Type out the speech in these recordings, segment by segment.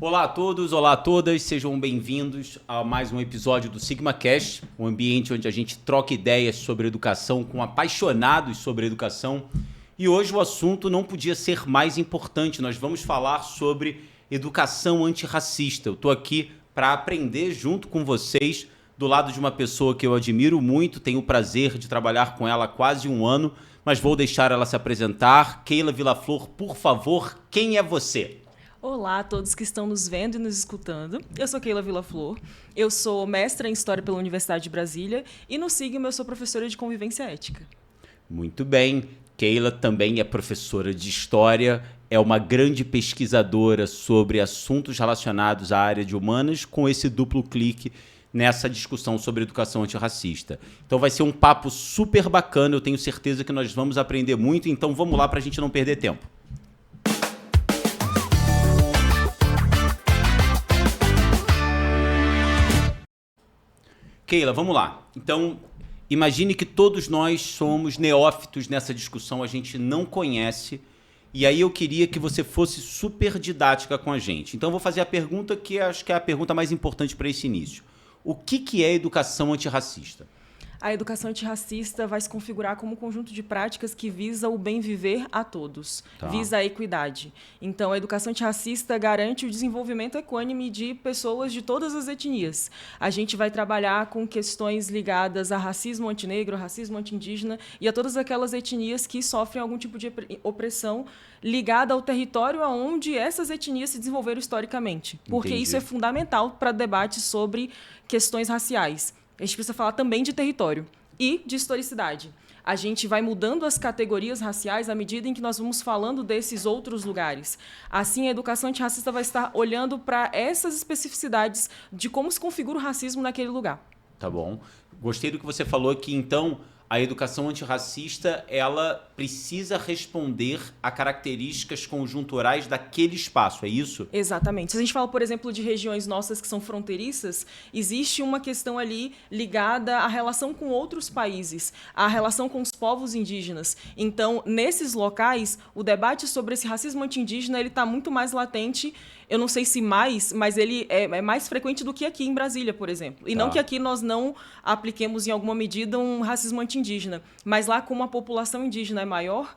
Olá a todos, olá a todas, sejam bem-vindos a mais um episódio do SigmaCast, um ambiente onde a gente troca ideias sobre educação com apaixonados sobre educação. E hoje o assunto não podia ser mais importante, nós vamos falar sobre educação antirracista. Eu estou aqui para aprender junto com vocês, do lado de uma pessoa que eu admiro muito, tenho o prazer de trabalhar com ela há quase um ano, mas vou deixar ela se apresentar. Keila Villaflor, por favor, quem é você? Olá a todos que estão nos vendo e nos escutando. Eu sou Keila Villaflor, eu sou mestra em História pela Universidade de Brasília e no Sigma eu sou professora de Convivência Ética. Muito bem, Keila também é professora de História, é uma grande pesquisadora sobre assuntos relacionados à área de humanas, com esse duplo clique nessa discussão sobre educação antirracista. Então vai ser um papo super bacana, eu tenho certeza que nós vamos aprender muito, então vamos lá para a gente não perder tempo. Keila, vamos lá. Então, imagine que todos nós somos neófitos nessa discussão, a gente não conhece, e aí eu queria que você fosse super didática com a gente. Então, eu vou fazer a pergunta que acho que é a pergunta mais importante para esse início. O que é educação antirracista? A educação antirracista vai se configurar como um conjunto de práticas que visa o bem viver a todos, visa a equidade. Então, a educação antirracista garante o desenvolvimento equânime de pessoas de todas as etnias. A gente vai trabalhar com questões ligadas a racismo antinegro, racismo anti-indígena e a todas aquelas etnias que sofrem algum tipo de opressão ligada ao território onde essas etnias se desenvolveram historicamente. Porque Entendi. Isso é fundamental para debate sobre questões raciais. A gente precisa falar também de território e de historicidade. A gente vai mudando as categorias raciais à medida em que nós vamos falando desses outros lugares. Assim, a educação antirracista vai estar olhando para essas especificidades de como se configura o racismo naquele lugar. Tá bom. Gostei do que você falou que, então, a educação antirracista, ela precisa responder a características conjunturais daquele espaço, é isso? Exatamente. Se a gente fala, por exemplo, de regiões nossas que são fronteiriças, existe uma questão ali ligada à relação com outros países, à relação com os povos indígenas. Então, nesses locais, o debate sobre esse racismo anti-indígena está muito mais latente. Eu não sei se mais, mas ele é mais frequente do que aqui em Brasília, por exemplo. E não que aqui nós não apliquemos em alguma medida um racismo anti-indígena, mas lá como a população indígena é maior,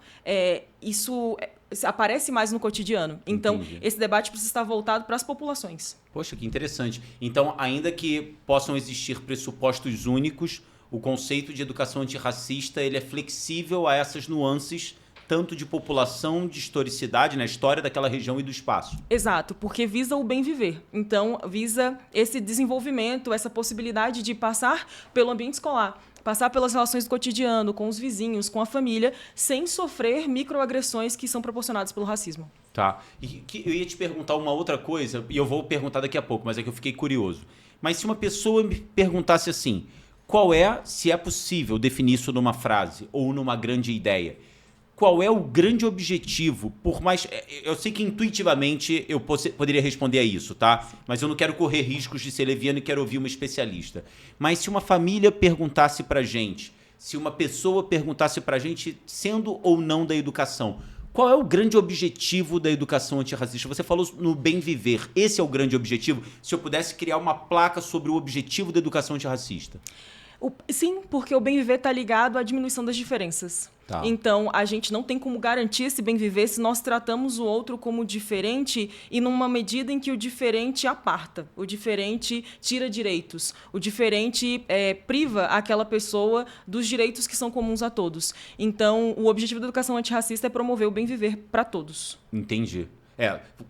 isso aparece mais no cotidiano. Então, Entendi. Esse debate precisa estar voltado para as populações. Poxa, que interessante. Então, ainda que possam existir pressupostos únicos, o conceito de educação antirracista ele é flexível a essas nuances, tanto de população, de historicidade, na história daquela região e do espaço. Exato, porque visa o bem viver. Então, visa esse desenvolvimento, essa possibilidade de passar pelo ambiente escolar, passar pelas relações do cotidiano, com os vizinhos, com a família, sem sofrer microagressões que são proporcionadas pelo racismo. Tá. E eu ia te perguntar uma outra coisa, e eu vou perguntar daqui a pouco, mas é que eu fiquei curioso. Mas se uma pessoa me perguntasse assim, se é possível definir isso numa frase ou numa grande ideia, qual é o grande objetivo, por mais... Eu sei que intuitivamente eu poderia responder a isso, tá? Mas eu não quero correr riscos de ser leviano e quero ouvir uma especialista. Mas se uma família perguntasse pra gente, se uma pessoa perguntasse pra gente, sendo ou não da educação, qual é o grande objetivo da educação antirracista? Você falou no bem viver. Esse é o grande objetivo? Se eu pudesse criar uma placa sobre o objetivo da educação antirracista. Sim, porque o bem viver está ligado à diminuição das diferenças. Tá. Então, a gente não tem como garantir esse bem viver se nós tratamos o outro como diferente e numa medida em que o diferente aparta, o diferente tira direitos, o diferente priva aquela pessoa dos direitos que são comuns a todos. Então, o objetivo da educação antirracista é promover o bem viver para todos. Entendi.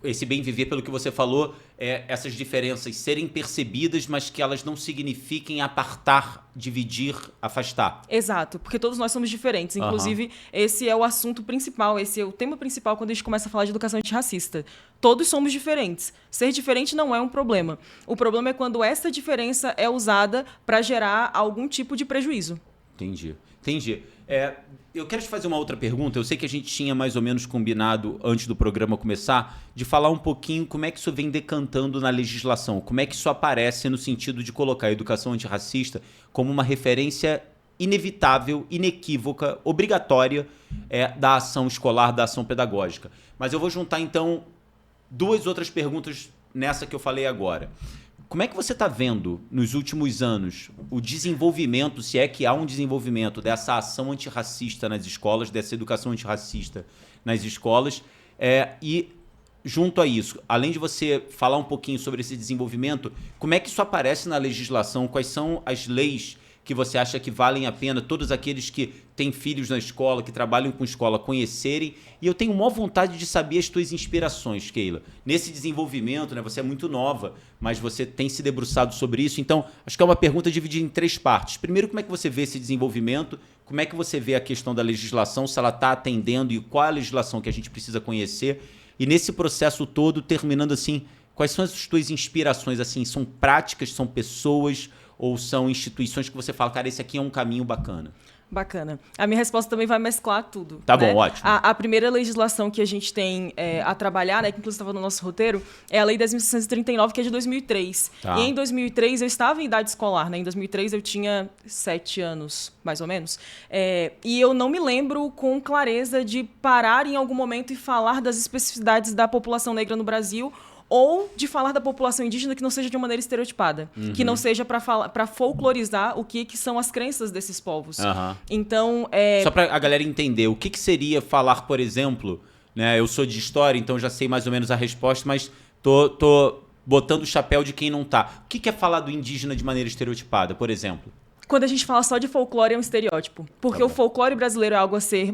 Esse bem viver, pelo que você falou, essas diferenças serem percebidas, mas que elas não signifiquem apartar, dividir, afastar. Exato, porque todos nós somos diferentes. Inclusive, esse é o assunto principal, esse é o tema principal quando a gente começa a falar de educação antirracista. Todos somos diferentes. Ser diferente não é um problema. O problema é quando essa diferença é usada para gerar algum tipo de prejuízo. Entendi. Eu quero te fazer uma outra pergunta. Eu sei que a gente tinha mais ou menos combinado, antes do programa começar, de falar um pouquinho como é que isso vem decantando na legislação, como é que isso aparece no sentido de colocar a educação antirracista como uma referência inevitável, inequívoca, obrigatória da ação escolar, da ação pedagógica. Mas eu vou juntar, então, duas outras perguntas nessa que eu falei agora. Como é que você está vendo, nos últimos anos, o desenvolvimento, se é que há um desenvolvimento dessa ação antirracista nas escolas, dessa educação antirracista nas escolas, e junto a isso, além de você falar um pouquinho sobre esse desenvolvimento, como é que isso aparece na legislação? Quais são as leis que você acha que valem a pena todos aqueles que têm filhos na escola, que trabalham com escola, conhecerem? E eu tenho maior vontade de saber as tuas inspirações, Keila. Nesse desenvolvimento, né, você é muito nova, mas você tem se debruçado sobre isso. Então, acho que é uma pergunta dividida em 3 partes. Primeiro, como é que você vê esse desenvolvimento? Como é que você vê a questão da legislação, se ela está atendendo e qual é a legislação que a gente precisa conhecer? E nesse processo todo, terminando assim, quais são as tuas inspirações? Assim, são práticas, são pessoas ou são instituições que você fala, cara, esse aqui é um caminho bacana? Bacana. A minha resposta também vai mesclar tudo. Tá né? bom, ótimo. A primeira legislação que a gente tem a trabalhar, né, que inclusive estava no nosso roteiro, é a Lei 10.639, que é de 2003. Tá. E em 2003 eu estava em idade escolar, né? Em 2003 eu tinha 7 anos, mais ou menos. E eu não me lembro com clareza de parar em algum momento e falar das especificidades da população negra no Brasil, ou de falar da população indígena que não seja de uma maneira estereotipada, que não seja para folclorizar o que são as crenças desses povos. Então, só para a galera entender, o que seria falar, por exemplo, né? Eu sou de história, então já sei mais ou menos a resposta, mas tô botando o chapéu de quem não tá. O que é falar do indígena de maneira estereotipada, por exemplo? Quando a gente fala só de folclore, é um estereótipo. Porque o folclore brasileiro é algo a ser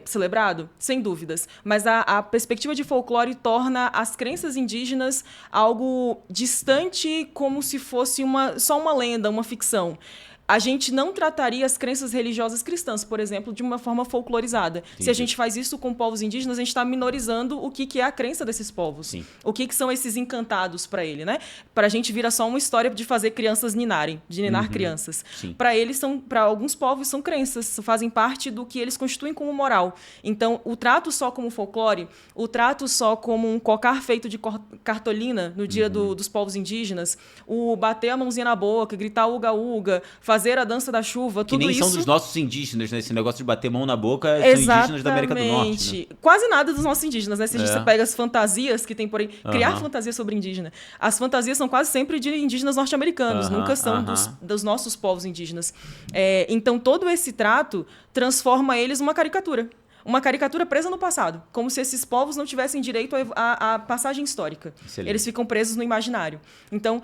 celebrado? Sem dúvidas. Mas a perspectiva de folclore torna as crenças indígenas algo distante, como se fosse só uma lenda, uma ficção. A gente não trataria as crenças religiosas cristãs, por exemplo, de uma forma folclorizada. Entendi. Se a gente faz isso com povos indígenas, a gente está minorizando o que é a crença desses povos. Sim. O que são esses encantados para ele, né? Para a gente vira só uma história de fazer crianças ninarem, de ninar crianças. Para eles, para alguns povos, são crenças, fazem parte do que eles constituem como moral. Então, o trato só como folclore, o trato só como um cocar feito de cartolina no dia dos povos indígenas, o bater a mãozinha na boca, gritar uga-uga, fazer a dança da chuva, tudo isso... Que nem são dos nossos indígenas, né? Esse negócio de bater mão na boca são indígenas da América do Norte. Né? Quase nada dos nossos indígenas, né? Se você pega as fantasias que tem por aí... Criar fantasias sobre indígena. As fantasias são quase sempre de indígenas norte-americanos, nunca são dos nossos povos indígenas. Então, todo esse trato transforma eles numa caricatura. Uma caricatura presa no passado, como se esses povos não tivessem direito à passagem histórica. Excelente. Eles ficam presos no imaginário. Então,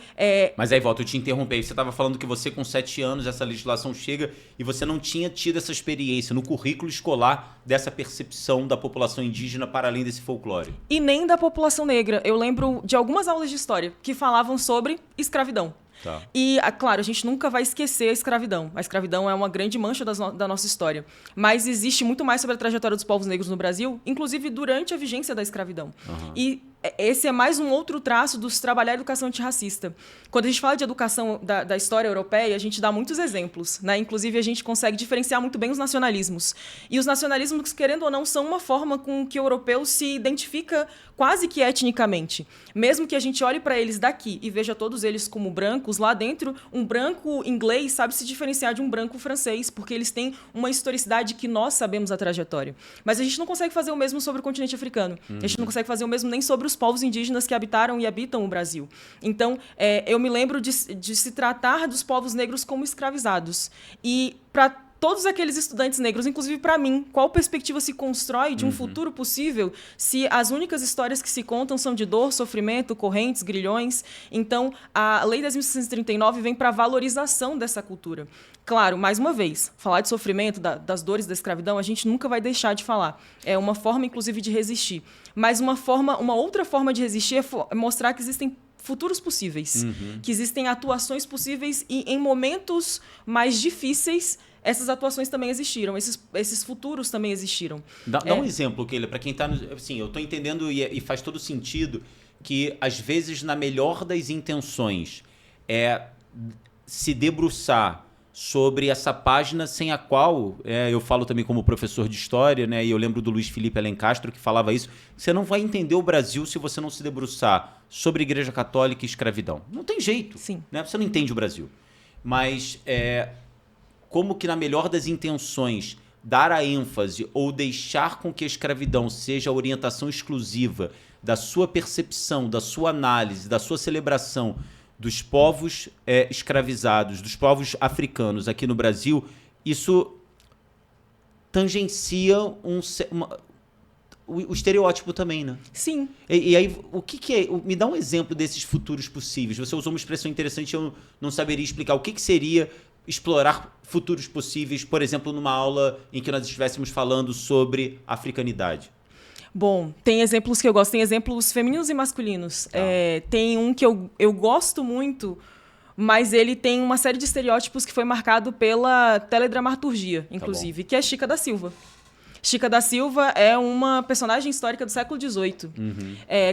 Mas aí, volta, eu te interrompei. Você estava falando que você, com 7 anos, essa legislação chega e você não tinha tido essa experiência no currículo escolar dessa percepção da população indígena para além desse folclore. E nem da população negra. Eu lembro de algumas aulas de história que falavam sobre escravidão. Tá. E, claro, a gente nunca vai esquecer a escravidão. A escravidão é uma grande mancha da nossa história. Mas existe muito mais sobre a trajetória dos povos negros no Brasil, inclusive durante a vigência da escravidão. E esse é mais um outro traço dos trabalhar a educação antirracista. Quando a gente fala de educação da história europeia, a gente dá muitos exemplos, né? Inclusive, a gente consegue diferenciar muito bem os nacionalismos. E os nacionalismos, querendo ou não, são uma forma com que o europeu se identifica quase que etnicamente. Mesmo que a gente olhe para eles daqui e veja todos eles como brancos, lá dentro, um branco inglês sabe se diferenciar de um branco francês, porque eles têm uma historicidade que nós sabemos a trajetória. Mas a gente não consegue fazer o mesmo sobre o continente africano. A gente não consegue fazer o mesmo nem sobre os povos indígenas que habitaram e habitam o Brasil. Então, eu me lembro de se tratar dos povos negros como escravizados. E para todos aqueles estudantes negros, inclusive para mim, qual perspectiva se constrói de um futuro possível se as únicas histórias que se contam são de dor, sofrimento, correntes, grilhões? Então, a Lei 10.639 vem para a valorização dessa cultura. Claro, mais uma vez, falar de sofrimento, das dores da escravidão, a gente nunca vai deixar de falar. É uma forma, inclusive, de resistir. Mas uma outra forma de resistir é mostrar que existem futuros possíveis, que existem atuações possíveis e em momentos mais difíceis essas atuações também existiram, esses futuros também existiram. Dá um exemplo, Keila, para quem está... Assim, eu estou entendendo e faz todo sentido que, às vezes, na melhor das intenções, se debruçar sobre essa página sem a qual, eu falo também como professor de história, né, e eu lembro do Luiz Felipe Alencastro que falava isso, você não vai entender o Brasil se você não se debruçar sobre Igreja Católica e escravidão. Não tem jeito. Sim. Né? Você não entende o Brasil. Mas como que na melhor das intenções dar a ênfase ou deixar com que a escravidão seja a orientação exclusiva da sua percepção, da sua análise, da sua celebração dos povos escravizados, dos povos africanos aqui no Brasil, isso tangencia o estereótipo também, né? Sim. E aí, o que é? Me dá um exemplo desses futuros possíveis. Você usou uma expressão interessante, eu não saberia explicar. O que seria explorar futuros possíveis, por exemplo, numa aula em que nós estivéssemos falando sobre africanidade? Bom, tem exemplos que eu gosto. Tem exemplos femininos e masculinos. Tem um que eu gosto muito, mas ele tem uma série de estereótipos que foi marcado pela teledramaturgia, inclusive, que é Chica da Silva. Chica da Silva é uma personagem histórica do século XVIII.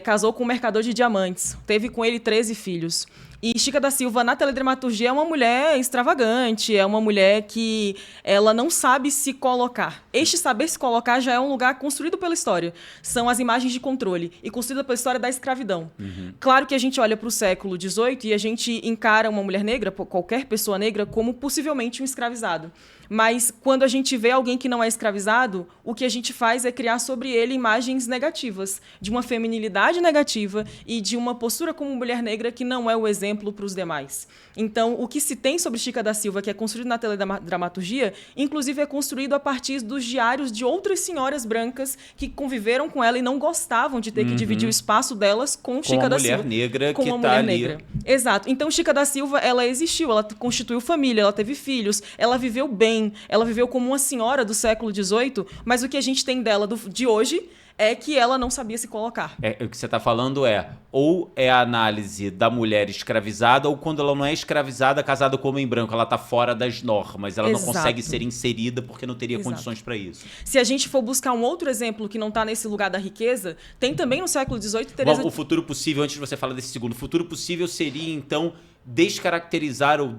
Casou com um mercador de diamantes. Teve com ele 13 filhos. E Chica da Silva, na teledramaturgia, é uma mulher extravagante, é uma mulher que ela não sabe se colocar. Este saber se colocar já é um lugar construído pela história. São as imagens de controle e construída pela história da escravidão. Claro que a gente olha para o século XVIII e a gente encara uma mulher negra, qualquer pessoa negra, como possivelmente um escravizado. Mas quando a gente vê alguém que não é escravizado, o que a gente faz é criar sobre ele imagens negativas, de uma feminilidade negativa e de uma postura como mulher negra que não é o exemplo para os demais. Então, o que se tem sobre Chica da Silva, que é construído na teledramaturgia, inclusive é construído a partir dos diários de outras senhoras brancas que conviveram com ela e não gostavam de ter que dividir o espaço delas com Chica da Silva. Com uma mulher negra que está ali. Negra. Exato. Então, Chica da Silva, ela existiu, ela constituiu família, ela teve filhos, ela viveu bem, ela viveu como uma senhora do século XVIII, mas o que a gente tem dela de hoje é que ela não sabia se colocar. O que você está falando ou é a análise da mulher escravizada, ou quando ela não é escravizada, casada com homem branco, ela está fora das normas, ela não consegue ser inserida porque não teria condições para isso. Se a gente for buscar um outro exemplo que não está nesse lugar da riqueza, tem também no século XVIII... O futuro possível, antes de você falar desse segundo, o futuro possível seria, então, descaracterizar ou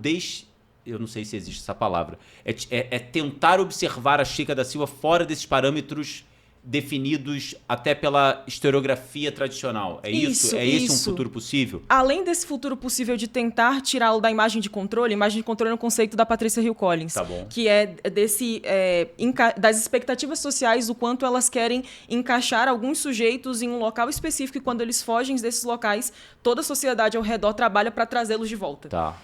eu não sei se existe essa palavra, é tentar observar a Chica da Silva fora desses parâmetros definidos até pela historiografia tradicional. É isso? É esse um futuro possível? Além desse futuro possível de tentar tirá-lo da imagem de controle é um conceito da Patricia Hill Collins. Tá bom. Que é das expectativas sociais, o quanto elas querem encaixar alguns sujeitos em um local específico e quando eles fogem desses locais, toda a sociedade ao redor trabalha para trazê-los de volta. Tá.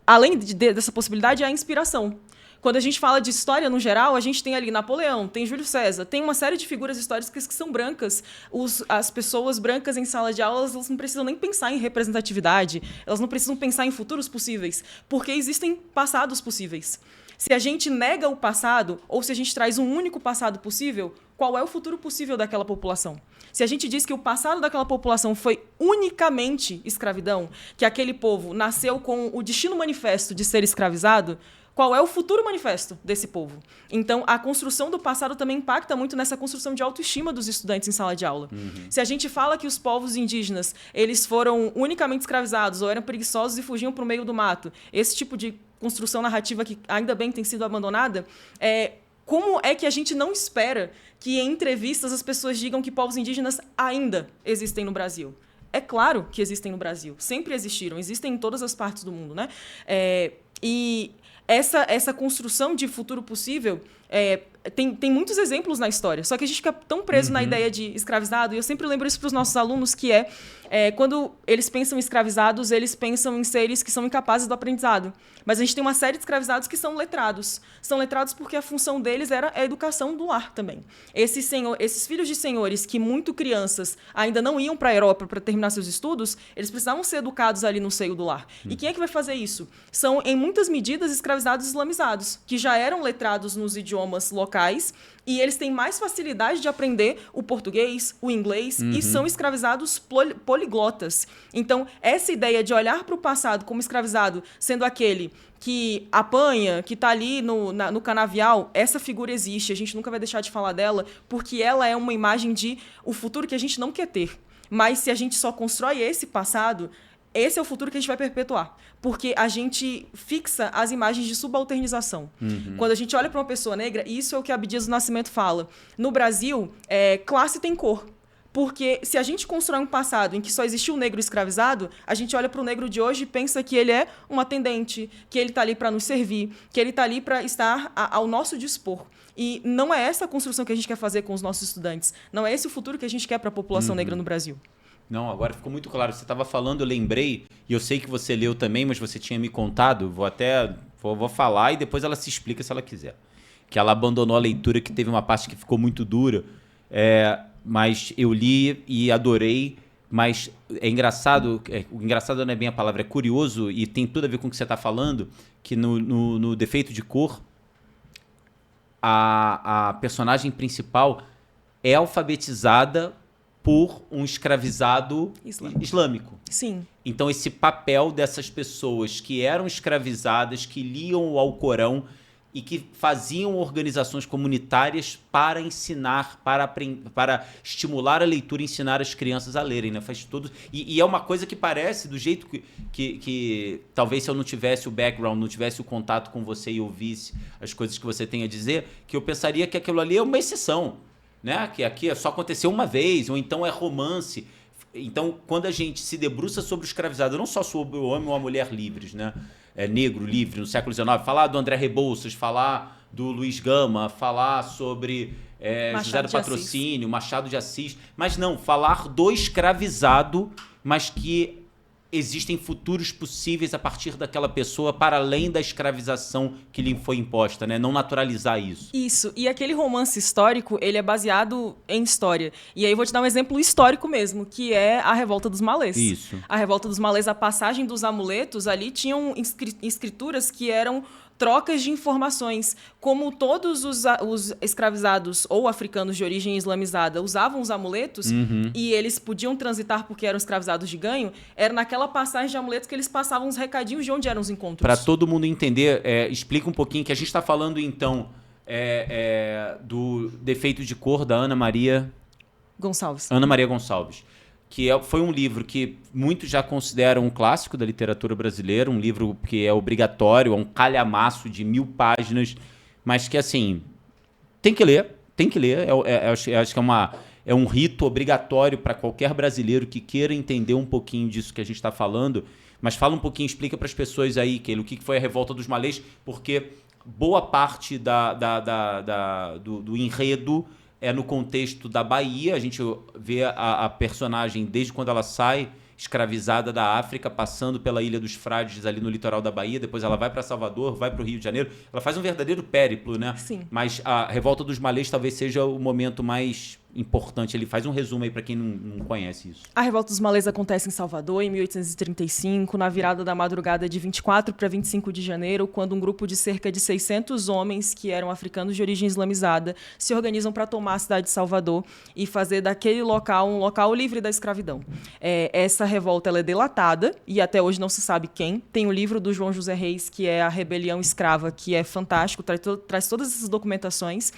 Além dessa possibilidade, é a inspiração. Quando a gente fala de história no geral, a gente tem ali Napoleão, tem Júlio César, tem uma série de figuras históricas que são brancas. As pessoas brancas em sala de aula, elas não precisam nem pensar em representatividade, elas não precisam pensar em futuros possíveis, porque existem passados possíveis. Se a gente nega o passado, ou se a gente traz um único passado possível, qual é o futuro possível daquela população? Se a gente diz que o passado daquela população foi unicamente escravidão, que aquele povo nasceu com o destino manifesto de ser escravizado, qual é o futuro manifesto desse povo? Então, a construção do passado também impacta muito nessa construção de autoestima dos estudantes em sala de aula. Se a gente fala que os povos indígenas eles foram unicamente escravizados ou eram preguiçosos e fugiam para o meio do mato, esse tipo de construção narrativa que ainda bem tem sido abandonada, como é que a gente não espera que em entrevistas as pessoas digam que povos indígenas ainda existem no Brasil? É claro que existem no Brasil, sempre existiram, existem em todas as partes do mundo, né? Essa construção de futuro possível tem muitos exemplos na história, só que a gente fica tão preso na ideia de escravizado, e eu sempre lembro isso para os nossos alunos, que quando eles pensam em escravizados, eles pensam em seres que são incapazes do aprendizado. Mas a gente tem uma série de escravizados que são letrados. São letrados porque a função deles era a educação do lar também. Esses filhos de senhores que, muito crianças, ainda não iam para a Europa para terminar seus estudos, eles precisavam ser educados ali no seio do lar. E quem é que vai fazer isso? São, em muitas medidas, escravizados islamizados, que já eram letrados nos idiomas locais, e eles têm mais facilidade de aprender o português, o inglês, e são escravizados poliglotas. Então, essa ideia de olhar para o passado como escravizado, sendo aquele que apanha, que está ali no canavial, essa figura existe, a gente nunca vai deixar de falar dela, porque ela é uma imagem de o futuro que a gente não quer ter. Mas se a gente só constrói esse passado, esse é o futuro que a gente vai perpetuar. Porque a gente fixa as imagens de subalternização. Quando a gente olha para uma pessoa negra, isso é o que Abdias do Nascimento fala. No Brasil, classe tem cor. Porque se a gente constrói um passado em que só existiu o negro escravizado, a gente olha para o negro de hoje e pensa que ele é um atendente, que ele está ali para nos servir, que ele está ali para estar ao nosso dispor. E não é essa a construção que a gente quer fazer com os nossos estudantes. Não é esse o futuro que a gente quer para a população negra no Brasil. Não, agora ficou muito claro. Você estava falando, eu lembrei, e eu sei que você leu também, mas você tinha me contado, vou falar e depois ela se explica se ela quiser. Que ela abandonou a leitura, que teve uma parte que ficou muito dura, mas eu li e adorei, mas é engraçado, o engraçado não é bem a palavra, é curioso, e tem tudo a ver com o que você está falando, que no Defeito de Cor, a personagem principal é alfabetizada por um escravizado islâmico. Sim. Então, esse papel dessas pessoas que eram escravizadas, que liam o Alcorão e que faziam organizações comunitárias para ensinar, para estimular a leitura e ensinar as crianças a lerem, né? Faz tudo. E é uma coisa que parece, do jeito que talvez se eu não tivesse o background, não tivesse o contato com você e ouvisse as coisas que você tem a dizer, que eu pensaria que aquilo ali é uma exceção, né? Que aqui só aconteceu uma vez, ou então é romance. Então, quando a gente se debruça sobre o escravizado, não só sobre o homem ou a mulher livres, né? Negro, livre, no século XIX, falar do André Rebouças, falar do Luiz Gama, falar sobre José do Patrocínio, Machado de Assis, mas não, falar do escravizado, mas que existem futuros possíveis a partir daquela pessoa para além da escravização que lhe foi imposta, né? Não naturalizar isso. Isso. E aquele romance histórico, ele é baseado em história. E aí eu vou te dar um exemplo histórico mesmo, que é a Revolta dos Malês. Isso. A Revolta dos Malês, a passagem dos amuletos, ali tinham escrituras que eram trocas de informações. Como todos os escravizados ou africanos de origem islamizada usavam os amuletos e eles podiam transitar porque eram escravizados de ganho, era naquela passagem de amuletos que eles passavam os recadinhos de onde eram os encontros. Para todo mundo entender, explica um pouquinho, que a gente está falando então do Defeito de Cor, da Ana Maria Gonçalves. Ana Maria Gonçalves. Que foi um livro que muitos já consideram um clássico da literatura brasileira, um livro que é obrigatório, é um calhamaço de 1000 páginas, mas que, assim, tem que ler. Acho que é um rito obrigatório para qualquer brasileiro que queira entender um pouquinho disso que a gente está falando. Mas fala um pouquinho, explica para as pessoas aí, Keila, o que foi a Revolta dos Malês, porque boa parte do enredo é no contexto da Bahia. A gente vê a personagem desde quando ela sai escravizada da África, passando pela Ilha dos Frades ali no litoral da Bahia, depois ela vai para Salvador, vai para o Rio de Janeiro, ela faz um verdadeiro périplo, né? Sim. Mas a Revolta dos Malês talvez seja o momento mais importante. Ele faz um resumo aí para quem não conhece isso. A Revolta dos Malês acontece em Salvador em 1835, na virada da madrugada de 24 para 25 de janeiro, quando um grupo de cerca de 600 homens, que eram africanos de origem islamizada, se organizam para tomar a cidade de Salvador e fazer daquele local um local livre da escravidão. Essa revolta ela é delatada, e até hoje não se sabe quem. Tem o livro do João José Reis, que é A Rebelião Escrava, que é fantástico, traz todas essas documentações.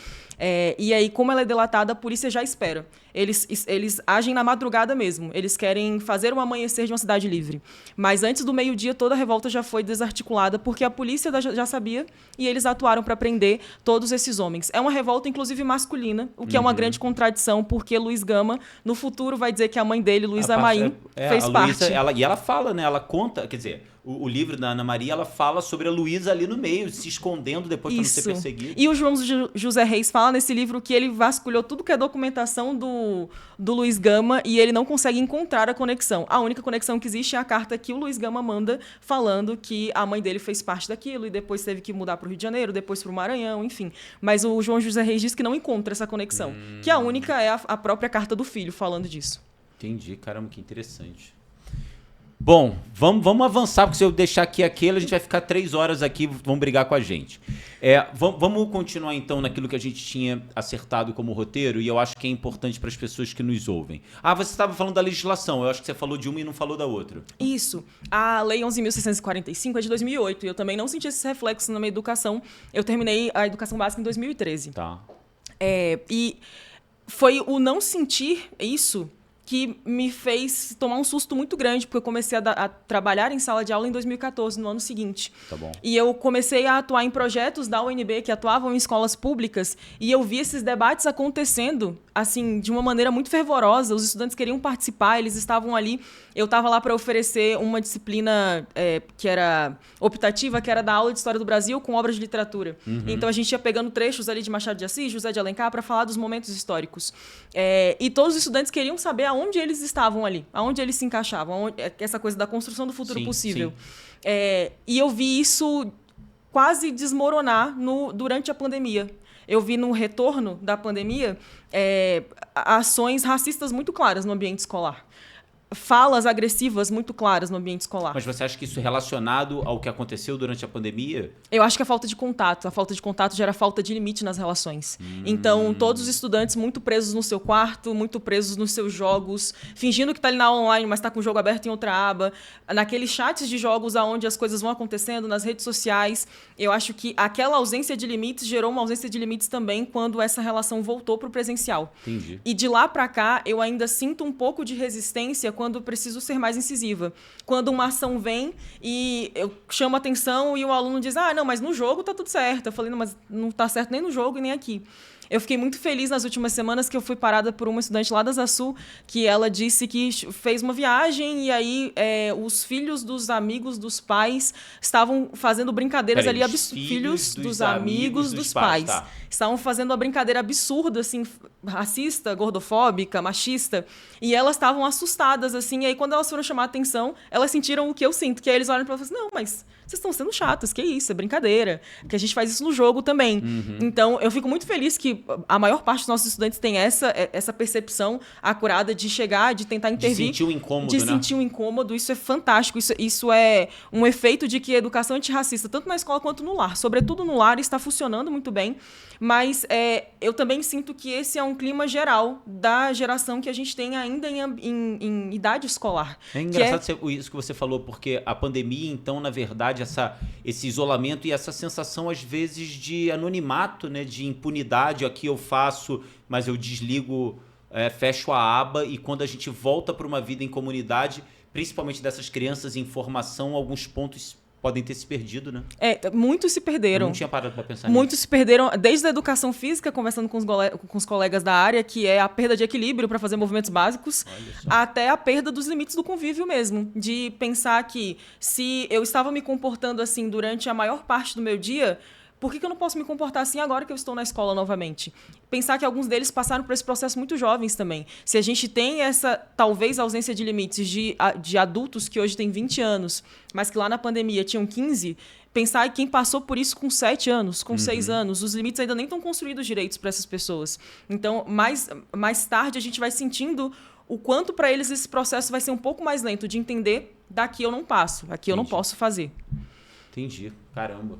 E aí, como ela é delatada, a polícia já espera. Eles agem na madrugada mesmo. Eles querem fazer o amanhecer de uma cidade livre. Mas antes do meio-dia, toda a revolta já foi desarticulada, porque a polícia já sabia e eles atuaram para prender todos esses homens. É uma revolta, inclusive, masculina, o que é uma grande contradição, porque Luiz Gama, no futuro, vai dizer que a mãe dele, Luísa Maim, fez parte. E ela fala, né? Ela conta, quer dizer, o livro da Ana Maria, ela fala sobre a Luísa ali no meio, se escondendo depois para não ser perseguida. E o João José Reis fala nesse livro que ele vasculhou tudo que é documentação do Luiz Gama e ele não consegue encontrar a conexão. A única conexão que existe é a carta que o Luiz Gama manda falando que a mãe dele fez parte daquilo e depois teve que mudar para o Rio de Janeiro, depois para o Maranhão, enfim. Mas o João José Reis diz que não encontra essa conexão, que a única é a própria carta do filho falando disso. Entendi, caramba, que interessante. Bom, vamos avançar, porque se eu deixar aqui aquele, a gente vai ficar 3 horas aqui, vão brigar com a gente. Vamos continuar, então, naquilo que a gente tinha acertado como roteiro, e eu acho que é importante para as pessoas que nos ouvem. Você estava falando da legislação, eu acho que você falou de uma e não falou da outra. Isso. A Lei 11.645 é de 2008, e eu também não senti esses reflexos na minha educação. Eu terminei a educação básica em 2013. Tá. E foi o não sentir isso que me fez tomar um susto muito grande, porque eu comecei a trabalhar em sala de aula em 2014, no ano seguinte. Tá bom. E eu comecei a atuar em projetos da UNB que atuavam em escolas públicas, e eu vi esses debates acontecendo, assim, de uma maneira muito fervorosa. Os estudantes queriam participar, eles estavam ali. Eu estava lá para oferecer uma disciplina que era optativa, que era da aula de História do Brasil com obras de literatura. Então a gente ia pegando trechos ali de Machado de Assis, José de Alencar, para falar dos momentos históricos. E todos os estudantes queriam saber aonde eles estavam ali, aonde eles se encaixavam, essa coisa da construção do futuro possível. Sim. E eu vi isso quase desmoronar durante a pandemia. Eu vi no retorno da pandemia ações racistas muito claras no ambiente escolar. Falas agressivas muito claras no ambiente escolar. Mas você acha que isso é relacionado ao que aconteceu durante a pandemia? Eu acho que a falta de contato. A falta de contato gera falta de limite nas relações. Então, todos os estudantes muito presos no seu quarto, muito presos nos seus jogos, fingindo que está ali na aula online, mas está com o jogo aberto em outra aba. Naqueles chats de jogos onde as coisas vão acontecendo, nas redes sociais. Eu acho que aquela ausência de limites gerou uma ausência de limites também quando essa relação voltou para o presencial. Entendi. E de lá para cá, eu ainda sinto um pouco de resistência quando preciso ser mais incisiva. Quando uma ação vem e eu chamo a atenção e o aluno diz, não, mas no jogo tá tudo certo. Eu falei, não, mas não tá certo nem no jogo e nem aqui. Eu fiquei muito feliz nas últimas semanas que eu fui parada por uma estudante lá da Zasul, que ela disse que fez uma viagem e aí os filhos dos amigos dos pais estavam fazendo brincadeiras ali absurdas. Filhos dos amigos dos pais. Tá. Estavam fazendo uma brincadeira absurda, assim, racista, gordofóbica, machista. E elas estavam assustadas, assim. E aí, quando elas foram chamar a atenção, elas sentiram o que eu sinto. Que aí eles olham para elas e falam assim, não, mas vocês estão sendo chatos, que isso, é brincadeira. Que a gente faz isso no jogo também. Então, eu fico muito feliz que a maior parte dos nossos estudantes tem essa percepção acurada de chegar, de tentar intervir. De sentir o incômodo, de sentir o incômodo. Isso é fantástico. Isso é um efeito de que a educação antirracista, tanto na escola quanto no lar, sobretudo no lar, está funcionando muito bem. Mas eu também sinto que esse é um clima geral da geração que a gente tem ainda em idade escolar. É engraçado isso que você falou, porque a pandemia, então, na verdade, esse isolamento e essa sensação, às vezes, de anonimato, né, de impunidade. Aqui eu faço, mas eu desligo, fecho a aba, e quando a gente volta para uma vida em comunidade, principalmente dessas crianças em formação, alguns pontos podem ter se perdido, né? Muitos se perderam. Eu não tinha parado para pensar Muitos se perderam, desde a educação física, conversando com os colegas da área, que é a perda de equilíbrio para fazer movimentos básicos, até a perda dos limites do convívio mesmo. De pensar que se eu estava me comportando assim durante a maior parte do meu dia, por que eu não posso me comportar assim agora que eu estou na escola novamente? Pensar que alguns deles passaram por esse processo muito jovens também. Se a gente tem essa, talvez, ausência de limites de adultos que hoje têm 20 anos, mas que lá na pandemia tinham 15, pensar em quem passou por isso com 7 anos, com 6 anos, os limites ainda nem estão construídos direitos para essas pessoas. Então, mais tarde, a gente vai sentindo o quanto para eles esse processo vai ser um pouco mais lento de entender, daqui eu não passo, aqui eu não posso fazer. Entendi. Caramba.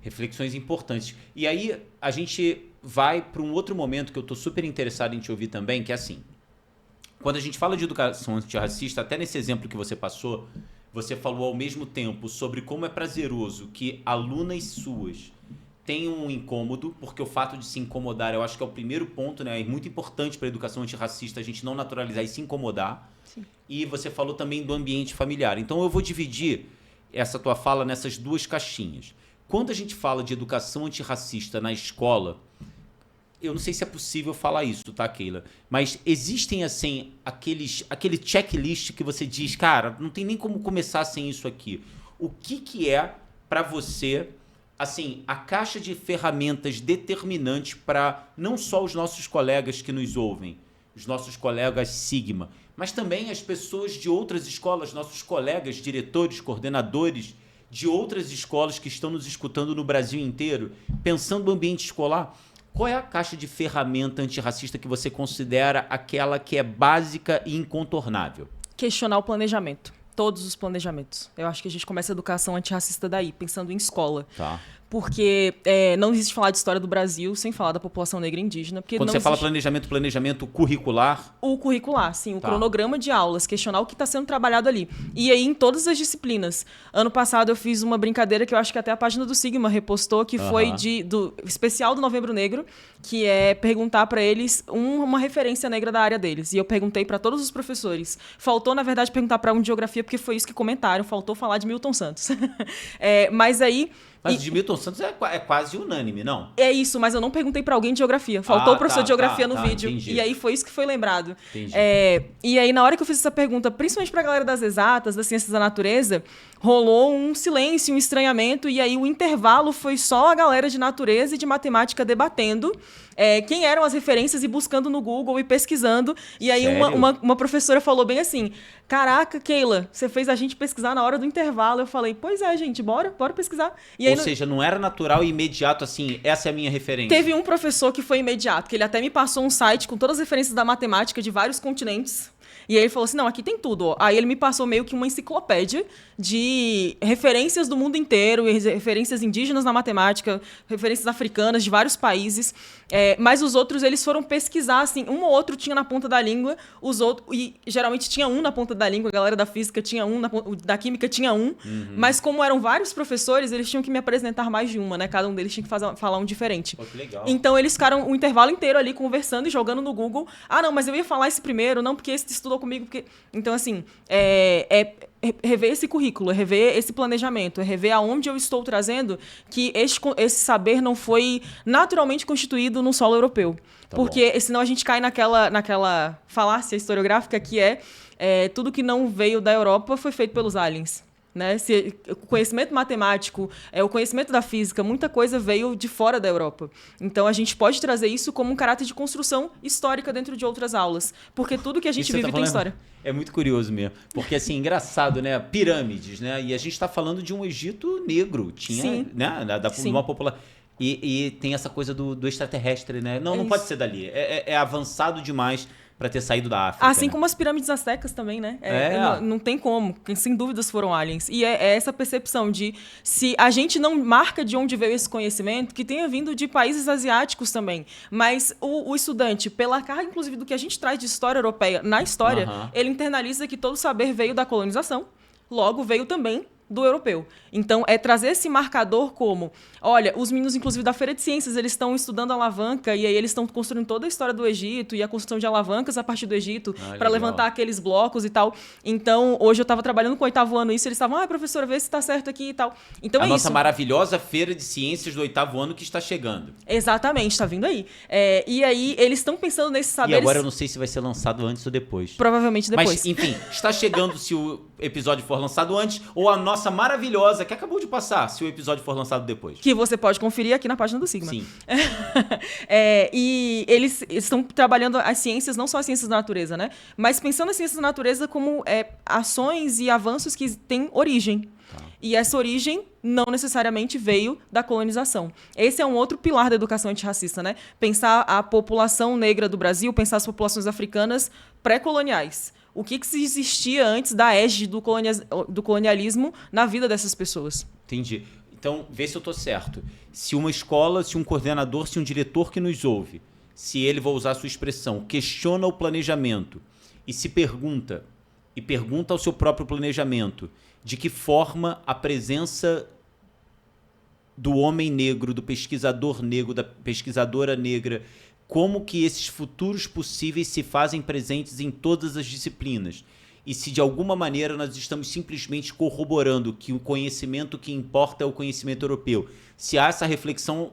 Reflexões importantes. E aí a gente vai para um outro momento que eu estou super interessado em te ouvir também, que é assim. Quando a gente fala de educação antirracista, até nesse exemplo que você passou, você falou ao mesmo tempo sobre como é prazeroso que alunas suas tenham um incômodo, porque o fato de se incomodar, eu acho que é o primeiro ponto, né? É muito importante para a educação antirracista a gente não naturalizar e se incomodar. Sim. E você falou também do ambiente familiar. Então eu vou dividir essa tua fala nessas duas caixinhas. Quando a gente fala de educação antirracista na escola, eu não sei se é possível falar isso, tá, Keila? Mas existem, assim, aquele checklist que você diz, cara, não tem nem como começar sem isso aqui. O que é, para você, assim, a caixa de ferramentas determinantes para não só os nossos colegas que nos ouvem, os nossos colegas Sigma, mas também as pessoas de outras escolas, nossos colegas, diretores, coordenadores de outras escolas que estão nos escutando no Brasil inteiro, pensando no ambiente escolar, qual é a caixa de ferramenta antirracista que você considera aquela que é básica e incontornável? Questionar o planejamento. Todos os planejamentos. Eu acho que a gente começa a educação antirracista daí, pensando em escola. Tá. porque não existe falar de história do Brasil sem falar da população negra e indígena. Porque Quando não você fala existe... planejamento curricular... O curricular, sim, o Tá. cronograma de aulas, questionar o que está sendo trabalhado ali. E aí, em todas as disciplinas. Ano passado eu fiz uma brincadeira que eu acho que até a página do Sigma repostou, que foi do especial do Novembro Negro, que é perguntar para eles uma referência negra da área deles. E eu perguntei para todos os professores. Faltou, na verdade, perguntar para um de geografia, porque foi isso que comentaram. Faltou falar de Milton Santos. Mas aí... Mas de Milton Santos é quase unânime, não? É isso, mas eu não perguntei pra alguém de geografia. Faltou o professor de geografia no vídeo. Entendi. E aí foi isso que foi lembrado. Entendi. E aí, na hora que eu fiz essa pergunta, principalmente pra galera das exatas, das ciências da natureza, rolou um silêncio, um estranhamento. E aí o intervalo foi só a galera de natureza e de matemática debatendo quem eram as referências e buscando no Google e pesquisando. E aí uma professora falou bem assim: caraca, Keila, você fez a gente pesquisar na hora do intervalo. Eu falei, pois é, gente, bora pesquisar. E aí, Ou seja, não era natural e imediato assim, essa é a minha referência. Teve um professor que foi imediato, que ele até me passou um site com todas as referências da matemática de vários continentes. E aí ele falou assim, não, aqui tem tudo. Ó. Aí ele me passou meio que uma enciclopédia de referências do mundo inteiro, referências indígenas na matemática, referências africanas de vários países. Mas os outros, eles foram pesquisar, assim, um ou outro tinha na ponta da língua, os outros, e geralmente tinha um na ponta da língua, a galera da física tinha um, da química tinha um, mas como eram vários professores, eles tinham que me apresentar mais de uma, né? Cada um deles tinha que falar um diferente. Pô, que legal. Então eles ficaram o intervalo inteiro ali conversando e jogando no Google. Ah, não, mas eu ia falar esse primeiro, não, porque esse estudou comigo, porque... Então, assim, rever esse currículo, rever esse planejamento, rever aonde eu estou trazendo que esse saber não foi naturalmente constituído no solo europeu. Tá porque bom. senão a gente cai naquela falácia historiográfica que tudo que não veio da Europa foi feito pelos aliens. Né? O conhecimento matemático, o conhecimento da física, muita coisa veio de fora da Europa. Então, a gente pode trazer isso como um caráter de construção histórica dentro de outras aulas. Porque tudo que a gente vive tem história. É muito curioso mesmo. Porque, assim, engraçado, né? Pirâmides, né? E a gente está falando de um Egito negro. Tinha, Sim. né? Sim. Uma população... E tem essa coisa do extraterrestre, né? Não pode ser dali. É avançado demais para ter saído da África. Assim né? como as pirâmides aztecas também, né? Não tem como. Sem dúvidas foram aliens. E é essa percepção de se a gente não marca de onde veio esse conhecimento, que tenha vindo de países asiáticos também. Mas o estudante, pela carga, inclusive, do que a gente traz de história europeia na história, ele internaliza que todo saber veio da colonização, logo veio também do europeu. Então, trazer esse marcador como... Olha, os meninos, inclusive, da Feira de Ciências, eles estão estudando alavanca e aí eles estão construindo toda a história do Egito e a construção de alavancas a partir do Egito para levantar aqueles blocos e tal. Então, hoje eu estava trabalhando com o 8º ano isso, eles estavam, professora, vê se está certo aqui e tal. Então, a é nossa isso. maravilhosa Feira de Ciências do 8º ano que está chegando. Exatamente, está vindo aí. E aí, eles estão pensando nesses saberes... E agora eu não sei se vai ser lançado antes ou depois. Provavelmente depois. Mas, enfim, está chegando se o episódio for lançado antes ou a nossa maravilhosa, que acabou de passar, se o episódio for lançado depois. Que você pode conferir aqui na página do Sigma. Sim. E eles estão trabalhando as ciências, não só as ciências da natureza, né? Mas pensando as ciências da natureza como ações e avanços que têm origem. E essa origem não necessariamente veio da colonização. Esse é um outro pilar da educação antirracista, né? Pensar a população negra do Brasil, pensar as populações africanas pré-coloniais. O que existia antes da égide do colonialismo na vida dessas pessoas. Entendi. Então, vê se eu estou certo. Se uma escola, se um coordenador, se um diretor que nos ouve, se ele, vou usar a sua expressão, questiona o planejamento e se pergunta, ao seu próprio planejamento, de que forma a presença do homem negro, do pesquisador negro, da pesquisadora negra, como que esses futuros possíveis se fazem presentes em todas as disciplinas. E se de alguma maneira nós estamos simplesmente corroborando que o conhecimento que importa é o conhecimento europeu. Se há essa reflexão,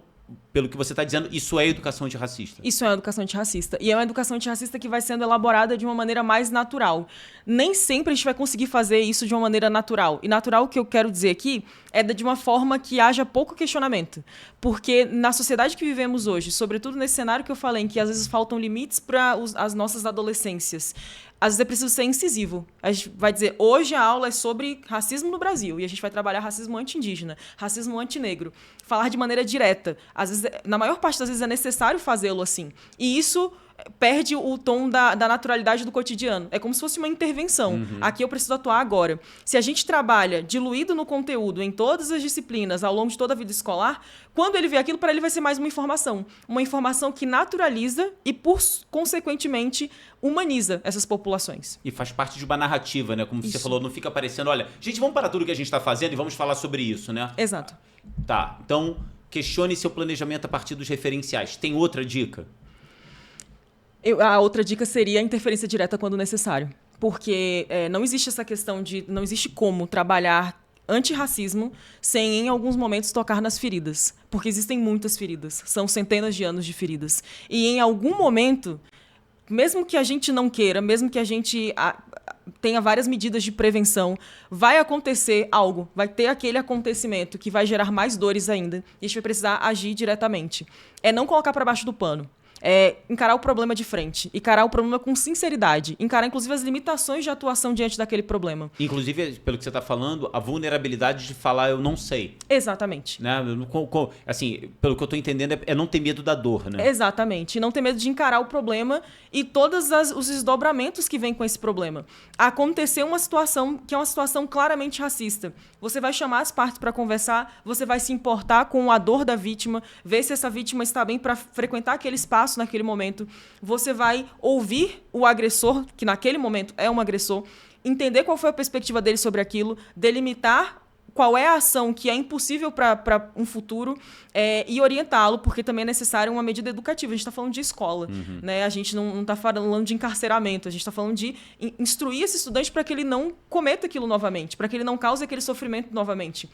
pelo que você está dizendo, isso é educação antirracista. Isso é uma educação antirracista. E é uma educação antirracista que vai sendo elaborada de uma maneira mais natural. Nem sempre a gente vai conseguir fazer isso de uma maneira natural. E natural, o que eu quero dizer aqui, é de uma forma que haja pouco questionamento. Porque na sociedade que vivemos hoje, sobretudo nesse cenário que eu falei, em que às vezes faltam limites para as nossas adolescências, às vezes é preciso ser incisivo. A gente vai dizer, hoje a aula é sobre racismo no Brasil, e a gente vai trabalhar racismo anti-indígena, racismo anti-negro. Falar de maneira direta. Às vezes, na maior parte das vezes é necessário fazê-lo assim. E isso perde o tom da naturalidade do cotidiano. É como se fosse uma intervenção. Aqui eu preciso atuar agora. Se a gente trabalha diluído no conteúdo, em todas as disciplinas, ao longo de toda a vida escolar, quando ele vê aquilo, para ele vai ser mais uma informação. Uma informação que naturaliza e, consequentemente, humaniza essas populações. E faz parte de uma narrativa, né? Como você falou, não fica parecendo, olha, gente, vamos parar tudo que a gente está fazendo e vamos falar sobre isso, né? Exato. Tá, então questione seu planejamento a partir dos referenciais. Tem outra dica? A outra dica seria a interferência direta quando necessário. Porque não existe essa questão de... Não existe como trabalhar antirracismo sem, em alguns momentos, tocar nas feridas. Porque existem muitas feridas. São centenas de anos de feridas. E, em algum momento, mesmo que a gente não queira, mesmo que a gente tenha várias medidas de prevenção, vai acontecer algo. Vai ter aquele acontecimento que vai gerar mais dores ainda. E a gente vai precisar agir diretamente. É não colocar para baixo do pano. É encarar o problema de frente, encarar o problema com sinceridade, encarar, inclusive, as limitações de atuação diante daquele problema. Inclusive, pelo que você está falando, a vulnerabilidade de falar eu não sei. Exatamente. Né? Assim, pelo que eu estou entendendo, é não ter medo da dor, né? Exatamente. E não ter medo de encarar o problema e todos os desdobramentos que vêm com esse problema. Aconteceu uma situação que é uma situação claramente racista. Você vai chamar as partes para conversar, você vai se importar com a dor da vítima, ver se essa vítima está bem para frequentar aquele espaço naquele momento. Você vai ouvir o agressor, que naquele momento é um agressor, entender qual foi a perspectiva dele sobre aquilo, delimitar qual é a ação que é impossível para um futuro e orientá-lo, porque também é necessário uma medida educativa. A gente está falando de escola, né? A gente não está falando de encarceramento, a gente está falando de instruir esse estudante para que ele não cometa aquilo novamente, para que ele não cause aquele sofrimento novamente.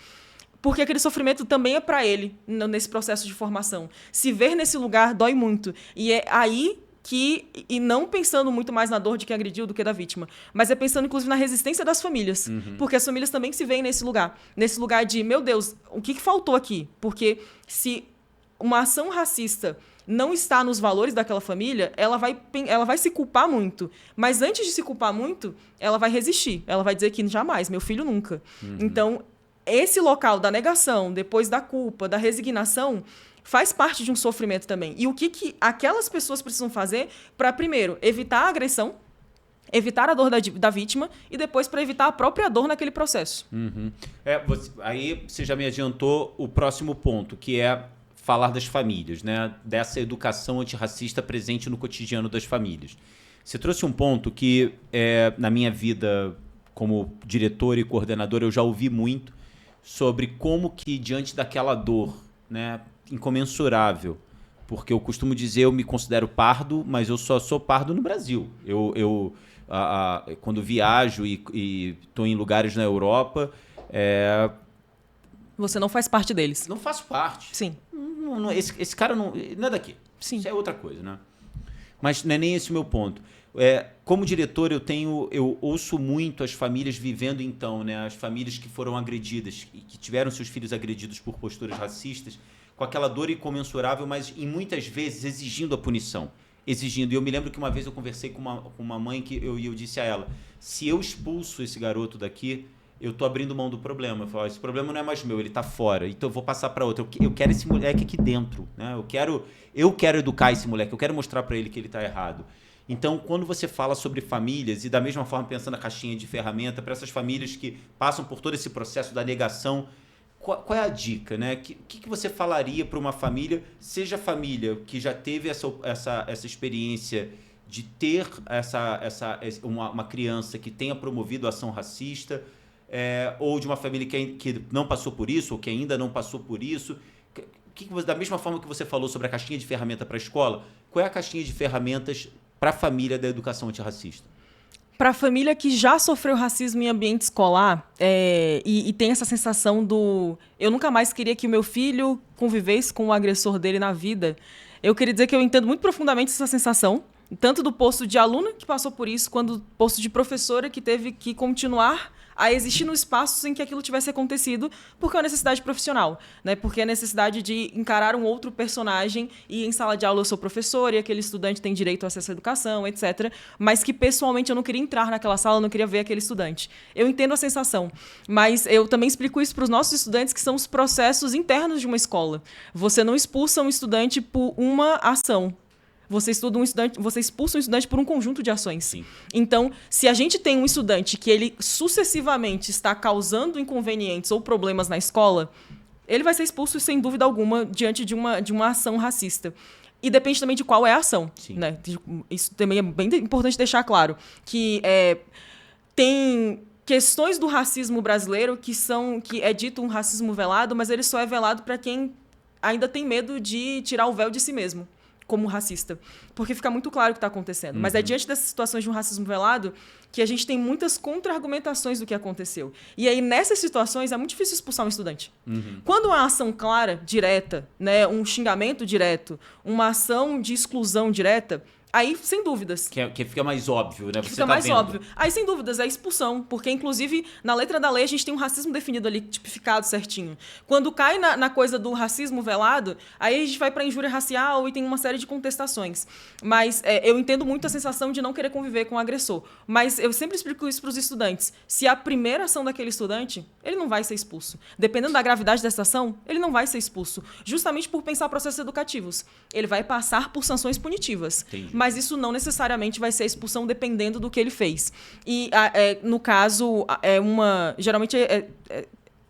Porque aquele sofrimento também é para ele, nesse processo de formação. Se ver nesse lugar dói muito. E é aí que... E não pensando muito mais na dor de quem agrediu do que da vítima. Mas é pensando, inclusive, na resistência das famílias. Porque as famílias também se veem nesse lugar. Nesse lugar de, meu Deus, o que faltou aqui? Porque se uma ação racista não está nos valores daquela família, ela vai se culpar muito. Mas antes de se culpar muito, ela vai resistir. Ela vai dizer que jamais, meu filho nunca. Então... Esse local da negação, depois da culpa, da resignação, faz parte de um sofrimento também. E o que aquelas pessoas precisam fazer para, primeiro, evitar a agressão, evitar a dor da vítima e depois para evitar a própria dor naquele processo. Aí você já me adiantou o próximo ponto, que é falar das famílias, né? Dessa educação antirracista presente no cotidiano das famílias. Você trouxe um ponto que, na minha vida como diretor e coordenador, eu já ouvi muito, sobre como que, diante daquela dor, né, incomensurável, porque eu costumo dizer, eu me considero pardo, mas eu só sou pardo no Brasil. Quando viajo e estou em lugares na Europa... Você não faz parte deles. Não faço parte. Sim. Esse cara não é daqui. Sim. Isso é outra coisa, né? Mas não é nem esse o meu ponto. Como diretor, eu ouço muito as famílias vivendo, então, né, as famílias que foram agredidas, que tiveram seus filhos agredidos por posturas racistas, com aquela dor incomensurável, mas muitas vezes exigindo a punição. E eu me lembro que uma vez eu conversei com uma mãe que eu disse a ela, se eu expulso esse garoto daqui, eu tô abrindo mão do problema. Eu falo, esse problema não é mais meu, ele tá fora, então eu vou passar para outro. Eu quero esse moleque aqui dentro, né? Eu quero educar esse moleque, eu quero mostrar para ele que ele tá errado. Então, quando você fala sobre famílias, e da mesma forma pensando na caixinha de ferramenta, para essas famílias que passam por todo esse processo da negação, qual é a dica, né? O que você falaria para uma família, seja a família que já teve essa experiência de ter uma criança que tenha promovido a ação racista, ou de uma família que não passou por isso, ou que ainda não passou por isso? Da mesma forma que você falou sobre a caixinha de ferramenta para a escola, qual é a caixinha de ferramentas para a família da educação antirracista? Para a família que já sofreu racismo em ambiente escolar e tem essa sensação do... Eu nunca mais queria que o meu filho convivesse com o agressor dele na vida. Eu queria dizer que eu entendo muito profundamente essa sensação, tanto do posto de aluna que passou por isso, quanto do posto de professora que teve que continuar a existir no espaço em que aquilo tivesse acontecido, porque é uma necessidade profissional, né? Porque é a necessidade de encarar um outro personagem e em sala de aula eu sou professora e aquele estudante tem direito a acesso à educação, etc. Mas que pessoalmente eu não queria entrar naquela sala, eu não queria ver aquele estudante. Eu entendo a sensação, mas eu também explico isso para os nossos estudantes, que são os processos internos de uma escola. Você não expulsa um estudante por uma ação. você estuda um estudante, você expulsa um estudante por um conjunto de ações. Sim. Então, se a gente tem um estudante que ele sucessivamente está causando inconvenientes ou problemas na escola, ele vai ser expulso sem dúvida alguma diante de uma ação racista. E depende também de qual é a ação. Né? Isso também é bem importante deixar claro. Que tem questões do racismo brasileiro que é dito um racismo velado, mas ele só é velado para quem ainda tem medo de tirar o véu de si mesmo, como racista. Porque fica muito claro o que está acontecendo. Mas é diante dessas situações de um racismo velado que a gente tem muitas contra-argumentações do que aconteceu. E aí, nessas situações, é muito difícil expulsar um estudante. Quando uma ação clara, direta, né, um xingamento direto, uma ação de exclusão direta, aí, sem dúvidas. Que fica mais óbvio, né? Que fica mais óbvio. Aí, sem dúvidas, é expulsão. Porque, inclusive, na letra da lei, a gente tem um racismo definido ali, tipificado certinho. Quando cai na coisa do racismo velado, aí a gente vai pra injúria racial e tem uma série de contestações. Mas eu entendo muito a sensação de não querer conviver com o agressor. Mas eu sempre explico isso pros estudantes. Se a primeira ação daquele estudante, ele não vai ser expulso. Dependendo da gravidade dessa ação, ele não vai ser expulso. Justamente por pensar processos educativos. Ele vai passar por sanções punitivas. Entendi. Mas isso não necessariamente vai ser expulsão dependendo do que ele fez. E, no caso, geralmente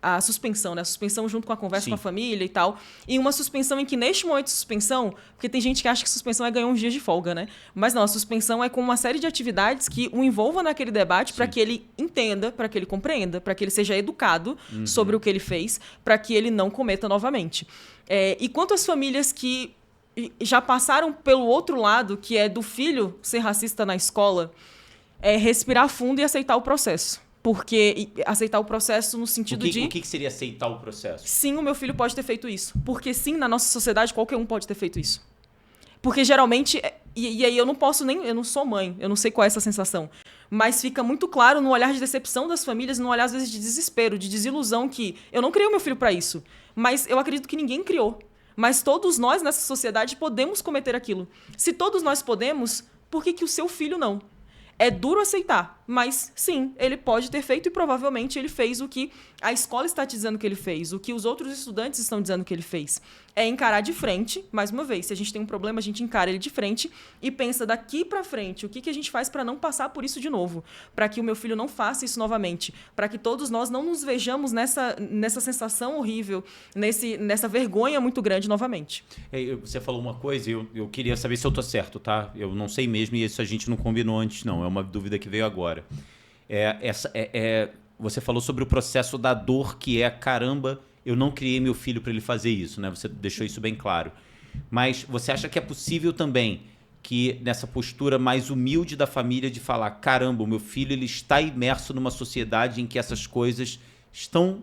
a suspensão, né? A suspensão junto com a conversa com a família e tal. E uma suspensão em que, neste momento de suspensão, porque tem gente que acha que suspensão é ganhar uns dias de folga, né? Mas não, a suspensão é com uma série de atividades que o envolvam naquele debate para que ele entenda, para que ele compreenda, para que ele seja educado sobre o que ele fez, para que ele não cometa novamente. E quanto às famílias que já passaram pelo outro lado, que é do filho ser racista na escola, respirar fundo e aceitar o processo. Porque aceitar o processo no sentido de... O que seria aceitar o processo? Sim, o meu filho pode ter feito isso. Porque sim, na nossa sociedade, qualquer um pode ter feito isso. Porque geralmente... E aí eu não posso nem... Eu não sou mãe, eu não sei qual é essa sensação. Mas fica muito claro no olhar de decepção das famílias, no olhar, às vezes, de desespero, de desilusão, que eu não criei o meu filho para isso. Mas eu acredito que ninguém criou. Mas todos nós, nessa sociedade, podemos cometer aquilo. Se todos nós podemos, por que o seu filho não? É duro aceitar, mas sim, ele pode ter feito e provavelmente ele fez o que a escola está te dizendo que ele fez, o que os outros estudantes estão dizendo que ele fez. É encarar de frente, mais uma vez, se a gente tem um problema, a gente encara ele de frente e pensa daqui pra frente, o que a gente faz para não passar por isso de novo, para que o meu filho não faça isso novamente, para que todos nós não nos vejamos nessa sensação horrível, nessa vergonha muito grande novamente. Você falou uma coisa e eu queria saber se eu tô certo, tá? Eu não sei mesmo e isso a gente não combinou antes, não. É uma dúvida que veio agora. Você falou sobre o processo da dor que caramba, eu não criei meu filho para ele fazer isso, né? Você deixou isso bem claro. Mas você acha que é possível também que nessa postura mais humilde da família de falar, caramba, o meu filho ele está imerso numa sociedade em que essas coisas estão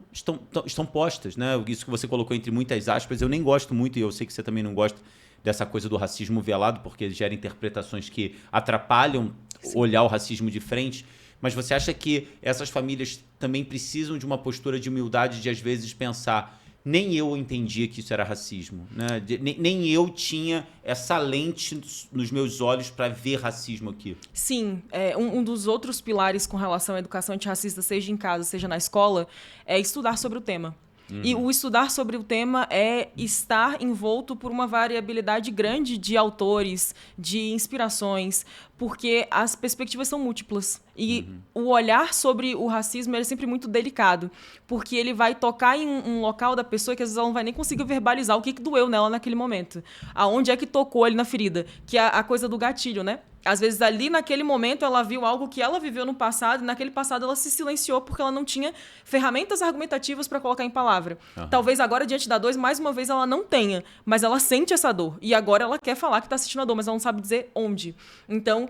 postas, né? Isso que você colocou entre muitas aspas, eu nem gosto muito e eu sei que você também não gosta dessa coisa do racismo velado, porque gera interpretações que atrapalham olhar o racismo de frente. Mas você acha que essas famílias também precisam de uma postura de humildade de, às vezes, pensar nem eu entendia que isso era racismo, né? Nem eu tinha essa lente nos meus olhos para ver racismo aqui. Sim, um dos outros pilares com relação à educação antirracista, seja em casa, seja na escola, é estudar sobre o tema. E o estudar sobre o tema é estar envolto por uma variabilidade grande de autores, de inspirações, porque as perspectivas são múltiplas. E o olhar sobre o racismo é sempre muito delicado, porque ele vai tocar em um local da pessoa que às vezes ela não vai nem conseguir verbalizar o que doeu nela naquele momento. Aonde é que tocou ali na ferida, que é a coisa do gatilho, né? Às vezes, ali, naquele momento, ela viu algo que ela viveu no passado, e naquele passado ela se silenciou porque ela não tinha ferramentas argumentativas para colocar em palavra. Talvez agora, diante da dor, mais uma vez, ela não tenha, mas ela sente essa dor. E agora ela quer falar que está sentindo a dor, mas ela não sabe dizer onde. Então,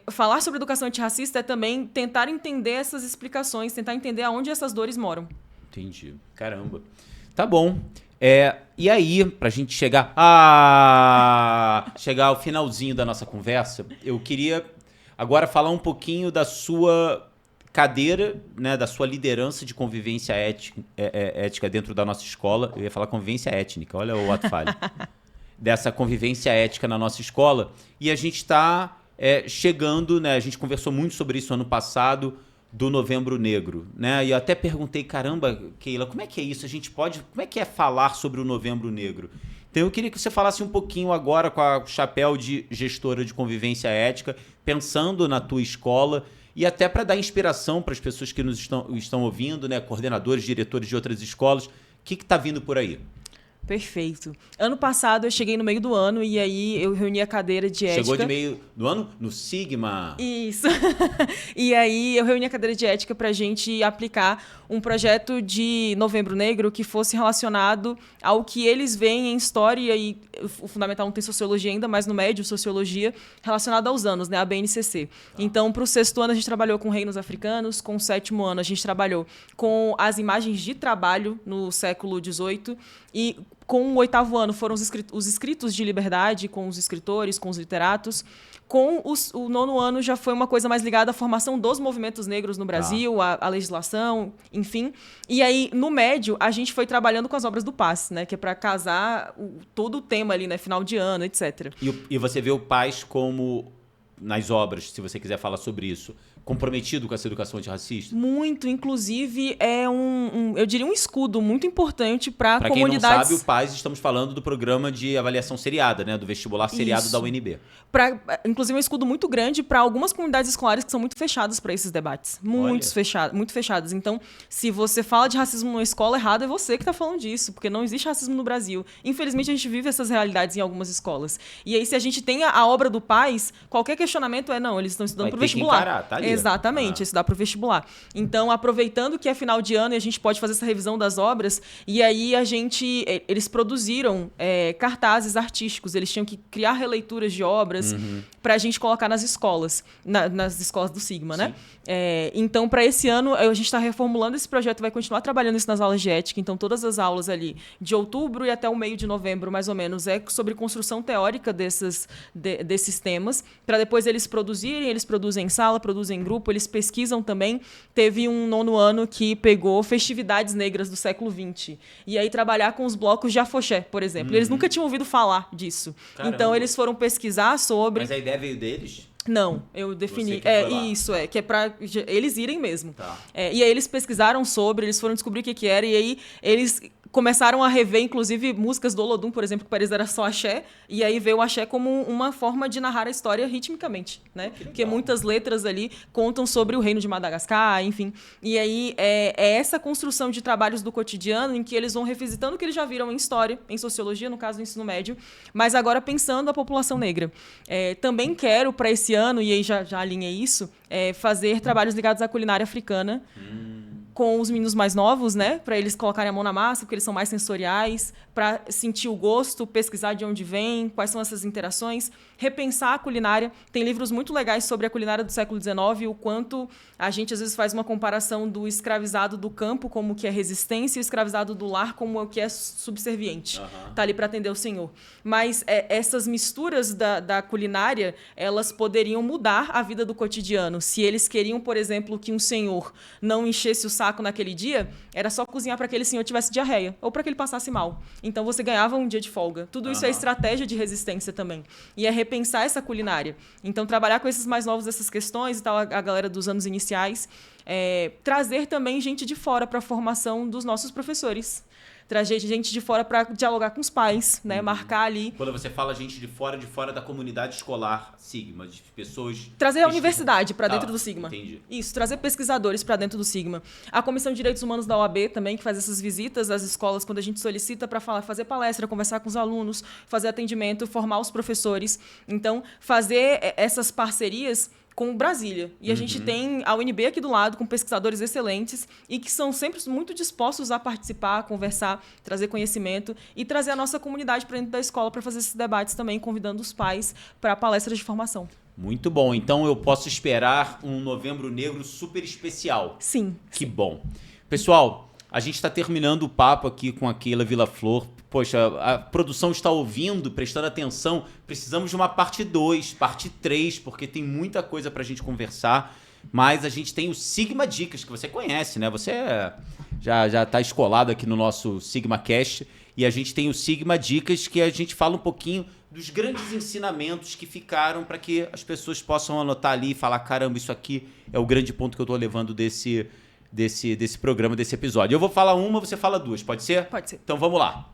falar sobre educação antirracista é também tentar entender essas explicações, tentar entender aonde essas dores moram. Entendi. Caramba. Tá bom. E aí, pra gente chegar ao finalzinho da nossa conversa, eu queria agora falar um pouquinho da sua cadeira, né, da sua liderança de convivência ética dentro da nossa escola. Eu ia falar convivência étnica, olha o ato falho. Dessa convivência ética na nossa escola. E a gente está chegando, né, a gente conversou muito sobre isso ano passado, do Novembro Negro, né? E eu até perguntei, caramba, Keila, como é que é isso? Como é que é falar sobre o Novembro Negro? Então eu queria que você falasse um pouquinho agora com o chapéu de gestora de convivência ética, pensando na tua escola e até para dar inspiração para as pessoas que nos estão ouvindo, né? Coordenadores, diretores de outras escolas. O que está vindo por aí? Perfeito. Ano passado eu cheguei no meio do ano e aí eu reuni a cadeira de ética. Chegou de meio do ano? No Sigma? Isso. E aí eu reuni a cadeira de ética para a gente aplicar um projeto de Novembro Negro que fosse relacionado ao que eles veem em história e o fundamental não tem sociologia ainda, mas no médio sociologia relacionado aos anos, né, a BNCC. Então, para o 6º ano a gente trabalhou com reinos africanos, com o 7º ano a gente trabalhou com as imagens de trabalho no século XVIII e com o 8º ano foram os escritos de liberdade, com os escritores, com os literatos. Com o 9º ano já foi uma coisa mais ligada à formação dos movimentos negros no Brasil, a legislação, enfim. E aí, no médio, a gente foi trabalhando com as obras do Passe, né? Que é para casar todo o tema ali, né? Final de ano, etc. E você vê o Passe como, nas obras, se você quiser falar sobre isso, comprometido com essa educação antirracista? Muito, inclusive é eu diria um escudo muito importante para comunidades. Para quem não sabe, o PAS, estamos falando do programa de avaliação seriada, né, do vestibular seriado da UNB. Inclusive um escudo muito grande para algumas comunidades escolares que são muito fechadas para esses debates, muito fechadas. Então, se você fala de racismo numa escola, errado é você que está falando disso, porque não existe racismo no Brasil. Infelizmente, a gente vive essas realidades em algumas escolas. E aí, se a gente tem a obra do PAS, qualquer questionamento não, eles estão estudando para o vestibular. Encarar, tá ali. Exatamente, estudar para o vestibular. Então, aproveitando que é final de ano e a gente pode fazer essa revisão das obras, e aí eles produziram cartazes artísticos, eles tinham que criar releituras de obras para a gente colocar nas escolas, nas escolas do Sigma, né? Então, para esse ano, a gente está reformulando esse projeto, vai continuar trabalhando isso nas aulas de ética, então todas as aulas ali, de outubro e até o meio de novembro, mais ou menos, é sobre construção teórica desses temas, para depois eles produzirem, eles produzem em sala, produzem em grupo, eles pesquisam também. Teve um 9º ano que pegou festividades negras do século XX. E aí trabalhar com os blocos de afoxé, por exemplo. Eles nunca tinham ouvido falar disso. Caramba. Então eles foram pesquisar sobre... Mas a ideia veio deles? Não, eu defini. Que é para eles irem mesmo. Tá. E aí eles pesquisaram sobre, eles foram descobrir o que era, e aí eles começaram a rever, inclusive, músicas do Olodum, por exemplo, que para eles era só axé, e aí veio o axé como uma forma de narrar a história ritmicamente, né? Porque muitas letras ali contam sobre o reino de Madagascar, enfim. E aí é essa construção de trabalhos do cotidiano em que eles vão revisitando o que eles já viram em história, em sociologia, no caso do ensino médio, mas agora pensando a população negra. Também quero, para esse ano, e aí já alinhei isso, fazer trabalhos ligados à culinária africana, com os meninos mais novos, né? Para eles colocarem a mão na massa, porque eles são mais sensoriais, para sentir o gosto, pesquisar de onde vem, quais são essas interações, repensar a culinária. Tem livros muito legais sobre a culinária do século XIX, o quanto a gente às vezes faz uma comparação do escravizado do campo como que é resistência e o escravizado do lar como o que é subserviente. Tá ali para atender o senhor. Mas essas misturas da culinária, elas poderiam mudar a vida do cotidiano. Se eles queriam, por exemplo, que um senhor não enchesse o saco naquele dia, era só cozinhar para que aquele senhor tivesse diarreia ou para que ele passasse mal. Então você ganhava um dia de folga. Tudo isso é estratégia de resistência também. E é repensar essa culinária. Então trabalhar com esses mais novos essas questões e tal, a galera dos anos iniciais, trazer também gente de fora para a formação dos nossos professores. Trazer gente de fora para dialogar com os pais, né? Marcar ali. Quando você fala gente de fora da comunidade escolar Sigma, de pessoas... Trazer a universidade para dentro do Sigma. Entendi. Isso, trazer pesquisadores para dentro do Sigma. A Comissão de Direitos Humanos da OAB também, que faz essas visitas às escolas quando a gente solicita para fazer palestra, conversar com os alunos, fazer atendimento, formar os professores. Então, fazer essas parcerias com Brasília. E a gente tem a UNB aqui do lado, com pesquisadores excelentes e que são sempre muito dispostos a participar, a conversar, trazer conhecimento e trazer a nossa comunidade para dentro da escola para fazer esses debates também, convidando os pais para palestras de formação. Muito bom. Então eu posso esperar um Novembro Negro super especial. Sim. Que bom. Pessoal, a gente está terminando o papo aqui com a Keila Villaflor. Poxa, a produção está ouvindo, prestando atenção. Precisamos de uma parte 2, parte 3, porque tem muita coisa para a gente conversar. Mas a gente tem o Sigma Dicas, que você conhece, né? Você já está escolado aqui no nosso Sigma Cast. E a gente tem o Sigma Dicas, que a gente fala um pouquinho dos grandes ensinamentos que ficaram para que as pessoas possam anotar ali e falar, caramba, isso aqui é o grande ponto que eu estou levando desse programa, desse episódio. Eu vou falar uma, você fala duas, pode ser? Pode ser. Então vamos lá.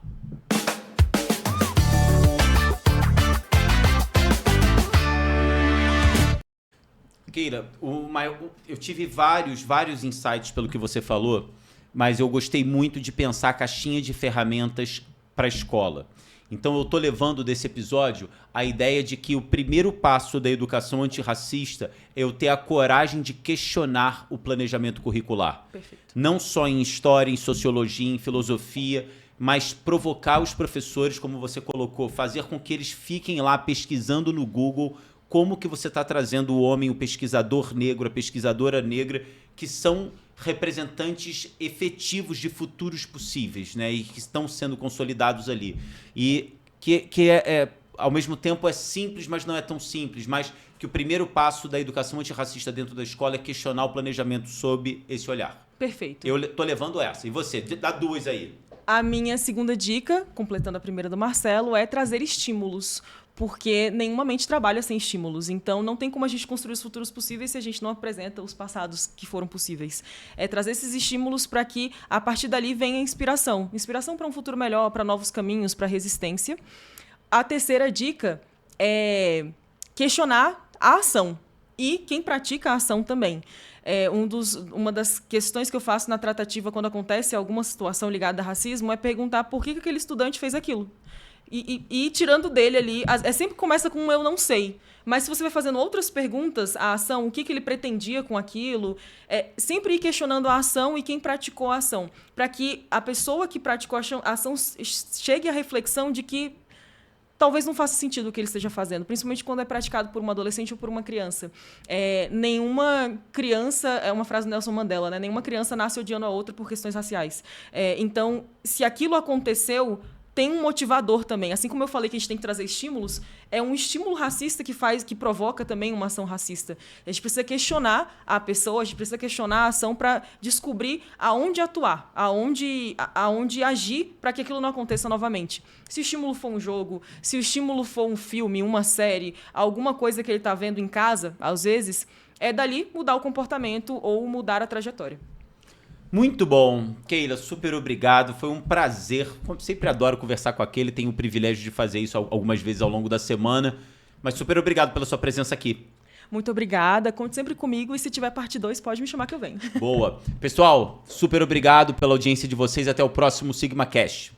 Keila, eu tive vários insights pelo que você falou, mas eu gostei muito de pensar a caixinha de ferramentas para a escola. Então eu estou levando desse episódio a ideia de que o primeiro passo da educação antirracista é eu ter a coragem de questionar o planejamento curricular. Perfeito. Não só em história, em sociologia, em filosofia, mas provocar os professores, como você colocou, fazer com que eles fiquem lá pesquisando no Google como que você está trazendo o homem, o pesquisador negro, a pesquisadora negra, que são representantes efetivos de futuros possíveis, né? E que estão sendo consolidados ali. E que ao mesmo tempo é simples, mas não é tão simples, mas que o primeiro passo da educação antirracista dentro da escola é questionar o planejamento sob esse olhar. Perfeito. Eu tô levando essa. E você? Dá duas aí. A minha segunda dica, completando a primeira do Marcelo, é trazer estímulos. Porque nenhuma mente trabalha sem estímulos. Então, não tem como a gente construir os futuros possíveis se a gente não apresenta os passados que foram possíveis. É trazer esses estímulos para que, a partir dali, venha inspiração. Inspiração para um futuro melhor, para novos caminhos, para resistência. A terceira dica é questionar a ação. E quem pratica a ação também. Uma das questões que eu faço na tratativa quando acontece alguma situação ligada a racismo é perguntar por que aquele estudante fez aquilo. E tirando dele ali, sempre começa com um eu não sei. Mas se você vai fazendo outras perguntas, a ação, o que ele pretendia com aquilo, sempre ir questionando a ação e quem praticou a ação. Para que a pessoa que praticou a ação chegue à reflexão de que talvez não faça sentido o que ele esteja fazendo, principalmente quando é praticado por uma adolescente ou por uma criança. Nenhuma criança, é uma frase do Nelson Mandela, né? Nenhuma criança nasce odiando a outra por questões raciais. Então, se aquilo aconteceu, tem um motivador também. Assim como eu falei que a gente tem que trazer estímulos, é um estímulo racista que provoca também uma ação racista. A gente precisa questionar a pessoa, a gente precisa questionar a ação para descobrir aonde atuar, aonde agir para que aquilo não aconteça novamente. Se o estímulo for um jogo, se o estímulo for um filme, uma série, alguma coisa que ele está vendo em casa, às vezes, é dali mudar o comportamento ou mudar a trajetória. Muito bom. Keila, super obrigado. Foi um prazer. Eu sempre adoro conversar com aquele. Tenho o privilégio de fazer isso algumas vezes ao longo da semana. Mas super obrigado pela sua presença aqui. Muito obrigada. Conte sempre comigo. E se tiver parte 2, pode me chamar que eu venho. Boa. Pessoal, super obrigado pela audiência de vocês. Até o próximo Sigma Cash.